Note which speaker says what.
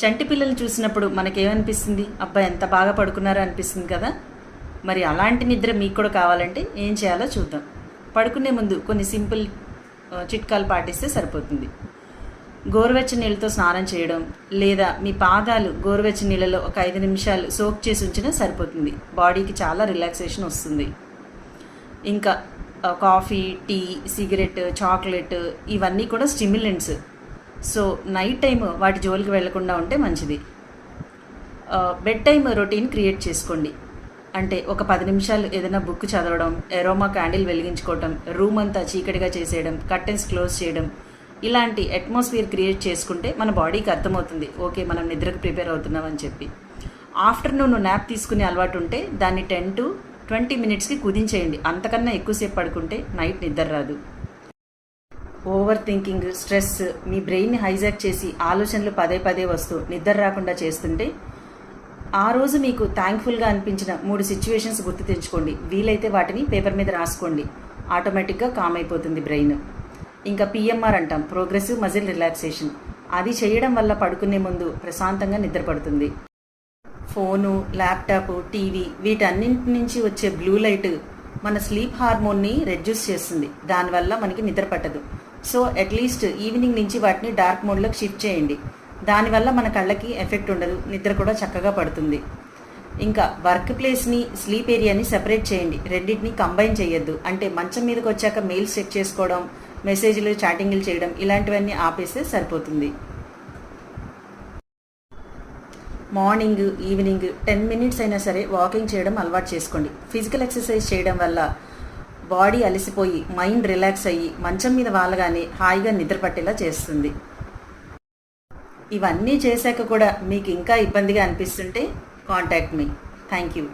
Speaker 1: చంటి పిల్లలు చూసినప్పుడు మనకేమనిపిస్తుంది? అబ్బా ఎంత బాగా పడుకున్నారో అనిపిస్తుంది కదా. మరి అలాంటి నిద్ర మీకు కూడా కావాలంటే ఏం చేయాలో చూద్దాం. పడుకునే ముందు కొన్ని సింపుల్ చిట్కాలు పాటిస్తే సరిపోతుంది. గోరువెచ్చని నీళ్ళతో స్నానం చేయడం, లేదా మీ పాదాలు గోరువెచ్చని నీళ్ళలో ఒక 5 నిమిషాలు సోక్ చేసి ఉంచినా సరిపోతుంది. బాడీకి చాలా రిలాక్సేషన్ వస్తుంది. ఇంకా కాఫీ, టీ, సిగరెట్, చాక్లెట్ ఇవన్నీ కూడా స్టిమ్యులెంట్స్. సో నైట్ టైం వాటి జోలికి వెళ్లకుండా ఉంటే మంచిది. బెడ్ టైం రొటీన్ క్రియేట్ చేసుకోండి. అంటే ఒక 10 నిమిషాలు ఏదైనా బుక్ చదవడం, ఎరోమా క్యాండిల్ వెలిగించుకోవటం, రూమ్ అంతా చీకటిగా చేసేయడం, కర్టెన్స్ క్లోజ్ చేయడం, ఇలాంటి అట్మాస్ఫియర్ క్రియేట్ చేసుకుంటే మన బాడీకి అర్థమవుతుంది, ఓకే మనం నిద్రకు ప్రిపేర్ అవుతున్నాం అని చెప్పి. ఆఫ్టర్నూన్ నాప్ తీసుకునే అలవాటు ఉంటే దాన్ని 10 to 20 మినిట్స్కి కుదించేయండి. అంతకన్నా ఎక్కువసేపు పడుకుంటే నైట్ నిద్ర రాదు. ఓవర్ థింకింగ్, స్ట్రెస్ మీ బ్రెయిన్ని హైజాక్ చేసి ఆలోచనలు పదే పదే వస్తూ నిద్ర రాకుండా చేస్తుంటే ఆ రోజు మీకు థ్యాంక్ఫుల్గా అనిపించిన 3 సిచ్యువేషన్స్ గుర్తు తెచ్చుకోండి. వీలైతే వాటిని పేపర్ మీద రాసుకోండి. ఆటోమేటిక్గా కామ్ అయిపోతుంది బ్రెయిన్. ఇంకా PMR అంటాం, ప్రోగ్రెసివ్ మజిల్ రిలాక్సేషన్. అది చేయడం వల్ల పడుకునే ముందు ప్రశాంతంగా నిద్రపడుతుంది. ఫోను, ల్యాప్టాప్, టీవీ వీటన్నింటి నుంచి వచ్చే బ్లూ లైట్ మన స్లీప్ హార్మోన్ని రెడ్యూస్ చేస్తుంది. దానివల్ల మనకి నిద్ర పట్టదు. సో అట్లీస్ట్ ఈవినింగ్ నుంచి వాటిని డార్క్ మోడ్లోకి షిఫ్ట్ చేయండి. దానివల్ల మన కళ్ళకి ఎఫెక్ట్ ఉండదు, నిద్ర కూడా చక్కగా పడుతుంది. ఇంకా వర్క్ ప్లేస్ని, స్లీప్ ఏరియాని సెపరేట్ చేయండి. రెండింటిని కంబైన్ చేయొద్దు. అంటే మంచం మీదకి వచ్చాక మెయిల్స్ చెక్ చేసుకోవడం, మెసేజ్లు, చాటింగ్లు చేయడం ఇలాంటివన్నీ ఆపేస్తే సరిపోతుంది. మార్నింగ్, ఈవినింగ్ 10 మినిట్స్ అయినా సరే వాకింగ్ చేయడం అలవాటు చేసుకోండి. ఫిజికల్ ఎక్సర్సైజ్ చేయడం వల్ల బాడీ అలసిపోయి మైండ్ రిలాక్స్ అయ్యి మంచం మీద వాలగానే హాయిగా నిద్ర పట్టేలా చేస్తుంది. ఇవన్నీ చేశాక కూడా మీకు ఇంకా ఇబ్బందిగా అనిపిస్తుంటే కాంటాక్ట్ మీ. Thank you.